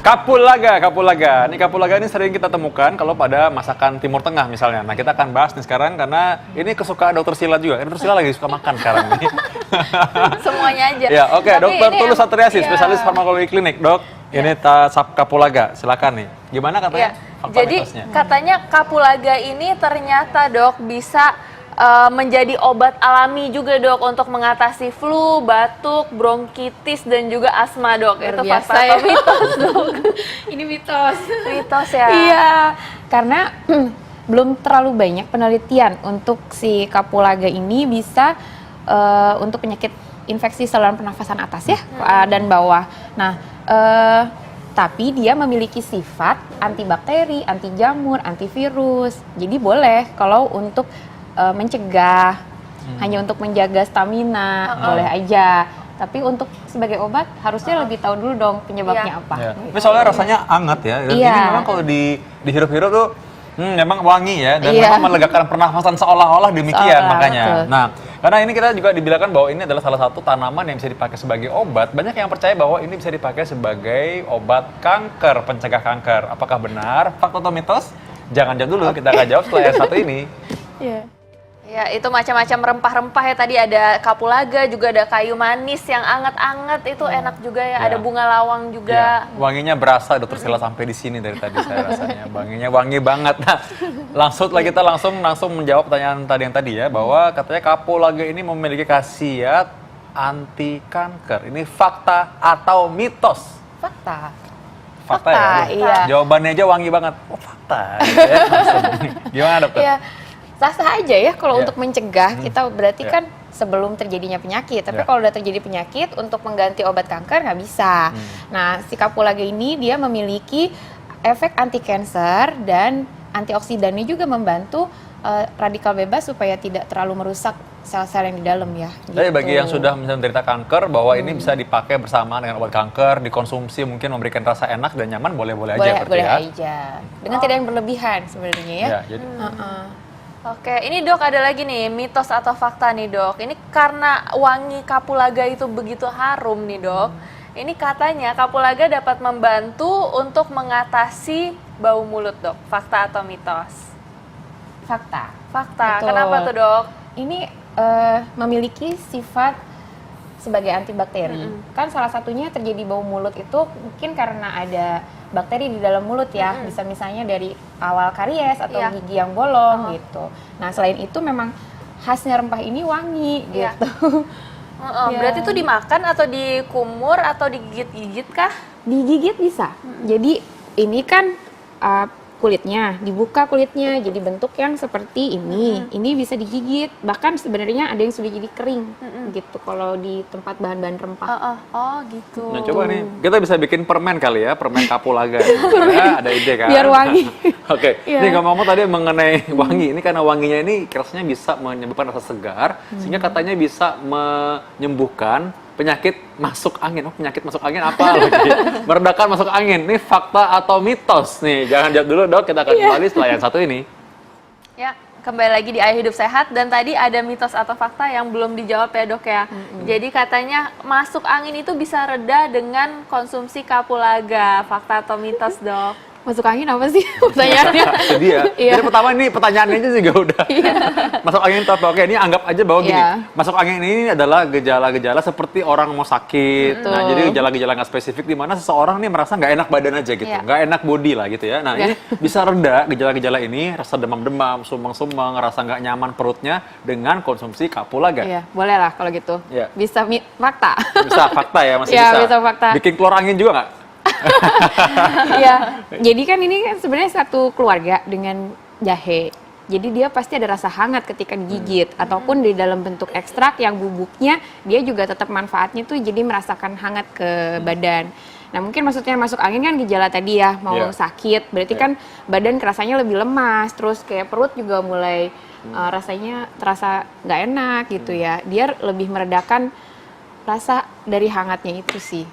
Kapulaga. Ini kapulaga ini sering kita temukan kalau pada masakan Timur Tengah misalnya. Nah, kita akan bahas nih sekarang karena ini kesukaan Dokter Sila juga. Dokter Sila lagi suka makan sekarang ini. Semuanya aja. Ya, oke. Dokter Tulus Satriasi, iya. spesialis farmakologi klinik, Dok. Ini kapulaga. Silakan nih. Gimana katanya? Jadi katanya kapulaga ini ternyata, Dok, bisa menjadi obat alami juga, Dok, untuk mengatasi flu, batuk, bronkitis dan juga asma, Dok. Itu fakta atau mitos, Dok? Ini mitos. Mitos ya. Iya, karena belum terlalu banyak penelitian untuk si kapulaga ini bisa untuk penyakit infeksi saluran pernafasan atas ya dan bawah. Nah, tapi dia memiliki sifat antibakteri, anti jamur, antivirus. Jadi boleh kalau untuk mencegah, hanya untuk menjaga stamina, boleh aja. Tapi untuk sebagai obat harusnya lebih tahu dulu dong penyebabnya apa. Ya. Tapi soalnya rasanya anget ya. Dan ini memang kalau dihirup-hirup tuh memang wangi ya. Dan memang melegakan pernafasan seolah-olah demikian makanya. Nah, karena ini kita juga dibilangkan bahwa ini adalah salah satu tanaman yang bisa dipakai sebagai obat. Banyak yang percaya bahwa ini bisa dipakai sebagai obat kanker, pencegah kanker. Apakah benar? Fakta atau mitos? Jangan jawab dulu, kita akan jawab setelah yang satu ini. Ya, itu macam-macam rempah-rempah ya, tadi ada kapulaga, juga ada kayu manis yang anget-anget, itu enak juga ya. Ada bunga lawang juga. Ya, wanginya berasa, Dokter Sila sampai di sini dari tadi saya rasanya. Wanginya wangi banget. Nah, kita langsung menjawab pertanyaan tadi ya, bahwa katanya kapulaga ini memiliki khasiat anti kanker. Ini fakta atau mitos? Fakta. Fakta ya? Iya. Jawabannya aja wangi banget. Oh, fakta. Gitu ya, langsung. Gimana, Dokter? Iya. Sah-sah aja ya kalau untuk mencegah, kita berarti kan sebelum terjadinya penyakit. Tapi kalau udah terjadi penyakit, untuk mengganti obat kanker nggak bisa. Nah, si kapulaga ini dia memiliki efek anti kanker dan antioksidannya juga membantu radikal bebas supaya tidak terlalu merusak sel-sel yang di dalam ya. Jadi bagi yang sudah menderita kanker, bahwa ini bisa dipakai bersama dengan obat kanker, dikonsumsi mungkin memberikan rasa enak dan nyaman, boleh-boleh aja. Boleh aja. Dengan tidak yang berlebihan sebenarnya ya. Jadi, Oke, ini Dok ada lagi nih, mitos atau fakta nih, Dok. Ini karena wangi kapulaga itu begitu harum nih, Dok. Ini katanya kapulaga dapat membantu untuk mengatasi bau mulut, Dok. Fakta atau mitos? Fakta. Fakta. Betul. Kenapa tuh, Dok? Ini memiliki sifat sebagai antibakteri. Kan salah satunya terjadi bau mulut itu mungkin karena ada bakteri di dalam mulut ya. Bisa misalnya dari awal karies atau gigi yang bolong gitu. Nah, selain itu memang khasnya rempah ini wangi gitu. Berarti itu dimakan atau dikumur atau digigit-gigit kah? Digigit bisa. Jadi ini kan kulitnya, dibuka kulitnya jadi bentuk yang seperti ini. Ini bisa digigit, bahkan sebenarnya ada yang sudah jadi kering gitu kalau di tempat bahan-bahan rempah. Oh gitu. Nah, coba nih, kita bisa bikin permen kali ya, permen kapulaga. Ya, ada ide kan? Biar wangi. Oke, ini ngomong-ngomong tadi mengenai wangi, ini karena wanginya ini rasanya bisa menyebabkan rasa segar, sehingga katanya bisa menyembuhkan penyakit masuk angin. Oh, penyakit masuk angin apa lagi? Meredakan masuk angin. Ini fakta atau mitos nih? Jangan jawab dulu, Dok. Kita akan kembali setelah yang satu ini. Ya, kembali lagi di Ayo Hidup Sehat. Dan tadi ada mitos atau fakta yang belum dijawab ya, Dok ya. Jadi katanya masuk angin itu bisa reda dengan konsumsi kapulaga. Fakta atau mitos, Dok? Masuk angin apa sih pertanyaannya? Jadi ya. Jadi pertama ini pertanyaannya aja juga udah. Masuk angin itu apa? Oke, ini anggap aja bahwa gini. Masuk angin ini adalah gejala-gejala seperti orang mau sakit. Nah, jadi gejala-gejala nggak spesifik di mana seseorang nih merasa nggak enak badan aja gitu. Nggak enak body lah gitu ya. Nah, ini bisa reda gejala-gejala ini, rasa demam-demam, sumeng-sumeng, rasa nggak nyaman perutnya dengan konsumsi kapulaga. Iya, boleh lah kalau gitu. Bisa fakta. Bisa fakta ya, masih bisa. Bisa fakta. Bikin keluar angin juga nggak? Ya, jadi kan ini kan sebenarnya satu keluarga dengan jahe. Jadi dia pasti ada rasa hangat ketika digigit ataupun di dalam bentuk ekstrak yang bubuknya dia juga tetap manfaatnya tuh jadi merasakan hangat ke badan. Nah, mungkin maksudnya masuk angin kan gejala tadi ya, mau sakit, berarti kan badan kerasanya lebih lemas, terus kayak perut juga mulai rasanya terasa nggak enak gitu ya. Dia lebih meredakan rasa dari hangatnya itu sih.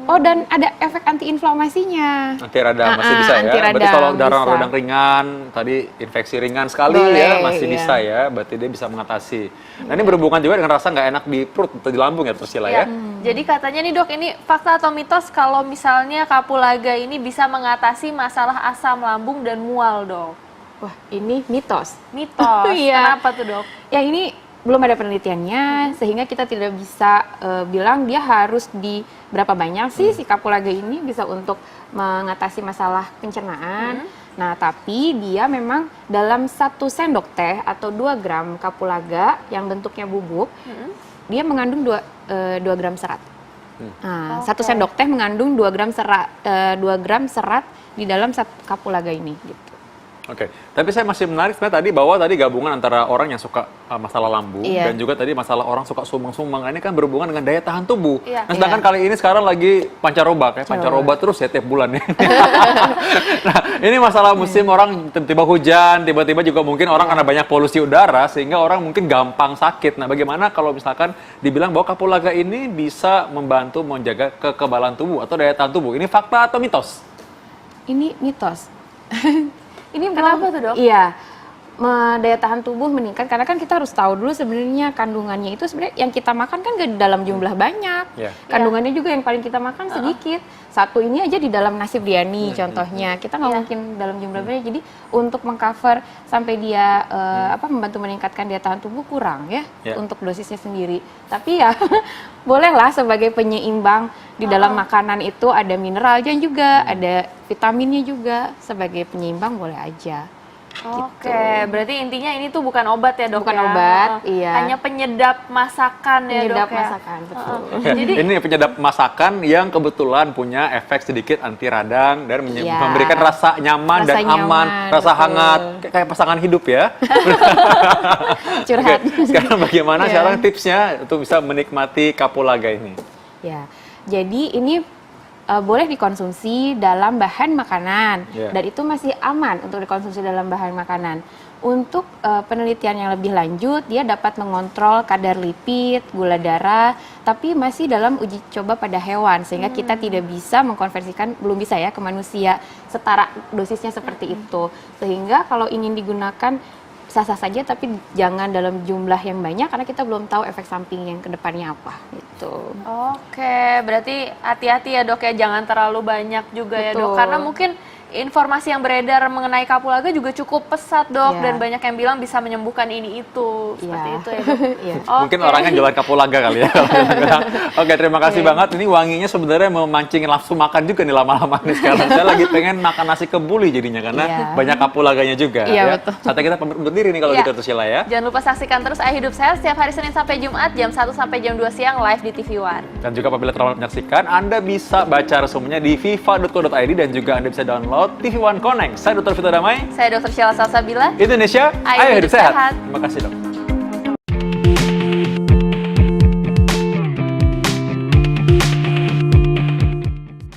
Oh, dan ada efek antiinflamasinya. Anti radang masih bisa ya. Anti radang, Berarti kalau bisa. radang ringan, tadi infeksi ringan sekali Boleh, ya masih iya. bisa ya. Berarti dia bisa mengatasi. Nah ini berhubungan juga dengan rasa nggak enak di perut atau di lambung ya Priscilla ya. Jadi katanya nih dok, ini fakta atau mitos kalau misalnya kapulaga ini bisa mengatasi masalah asam lambung dan mual dok? Wah, ini mitos. Mitos, Iya. kenapa tuh dok? Ya ini belum ada penelitiannya, sehingga kita tidak bisa bilang dia harus di berapa banyak sih si kapulaga ini bisa untuk mengatasi masalah pencernaan. Nah, tapi dia memang dalam 1 sendok teh atau 2 gram kapulaga yang bentuknya bubuk, dia mengandung 2 gram serat. Nah, 1 sendok teh mengandung 2 gram serat, 2 gram serat di dalam kapulaga ini gitu. Oke, tapi saya masih menarik sebenarnya tadi bahwa tadi gabungan antara orang yang suka masalah lambung Iya. dan juga tadi masalah orang suka sumeng-sumeng. Ini kan berhubungan dengan daya tahan tubuh. Iya. Nah, sedangkan kali ini sekarang lagi pancaroba, kayak pancaroba terus ya tiap bulan ya. Nah, ini masalah musim orang tiba-tiba hujan, tiba-tiba juga mungkin orang karena banyak polusi udara sehingga orang mungkin gampang sakit. Nah, bagaimana kalau misalkan dibilang bahwa kapulaga ini bisa membantu menjaga kekebalan tubuh atau daya tahan tubuh? Ini fakta atau mitos? Ini mitos. Ini Kenapa belum- tuh, Dok? Iya, daya tahan tubuh meningkat karena kan kita harus tahu dulu sebenarnya kandungannya itu sebenarnya yang kita makan kan gak dalam jumlah banyak. Iya. Kandungannya juga yang paling kita makan sedikit. Satu ini aja di dalam nasi biryani contohnya. Kita nggak mungkin dalam jumlah banyak. Jadi untuk mengcover sampai dia membantu meningkatkan daya tahan tubuh kurang ya Iya. untuk dosisnya sendiri. Tapi ya bolehlah sebagai penyeimbang di dalam makanan itu ada mineralnya juga, ada vitaminnya juga sebagai penyeimbang boleh aja. Oke, berarti intinya ini tuh bukan obat ya dok? Bukan ya? obat, iya. Hanya penyedap masakan ya Penyedap dok ya? masakan, betul. Jadi Ini penyedap masakan yang kebetulan punya efek sedikit anti radang dan Iya. memberikan rasa nyaman Rasa dan aman, nyaman, rasa betul. hangat, kayak pasangan hidup ya. Curhat. Oke, sekarang bagaimana Iya. sekarang tipsnya untuk bisa menikmati kapulaga ini? Ya, jadi ini boleh dikonsumsi dalam bahan makanan Yeah. dan itu masih aman untuk dikonsumsi dalam bahan makanan. Untuk penelitian yang lebih lanjut, dia dapat mengontrol kadar lipid, gula darah, tapi masih dalam uji coba pada hewan sehingga kita tidak bisa mengkonversikan, belum bisa ya ke manusia setara dosisnya seperti itu. Sehingga kalau ingin digunakan sah-sah saja tapi jangan dalam jumlah yang banyak karena kita belum tahu efek samping yang kedepannya apa gitu. Oke, berarti hati-hati ya dok ya, jangan terlalu banyak juga ya dok, Betul. karena mungkin informasi yang beredar mengenai kapulaga juga cukup pesat dok, Iya. dan banyak yang bilang bisa menyembuhkan ini itu, seperti Iya. itu ya dok. Iya. Mungkin Oke. orangnya jualan kapulaga kali ya. Oke, terima kasih banget. Ini wanginya sebenarnya memancing nafsu makan juga nih lama-lama nih sekarang. Saya lagi pengen makan nasi kebuli jadinya karena Iya. banyak kapulaganya juga. Iya, ya. betul. Saatnya kita pamit undur diri nih kalau Iya. gitu Priscilla ya. Jangan lupa saksikan terus Ayah Hidup Sehat setiap hari Senin sampai Jumat jam 1 sampai jam 2 siang live di TV One. Dan juga apabila terlalu menyaksikan, Anda bisa baca resumenya di viva.co.id dan juga Anda bisa download TV One Connect. Saya Dr. Vito Damai, Saya Dr. Sheila Salsabila. Indonesia, Ayo ayo hidup hidup sehat. sehat. Terima kasih dok.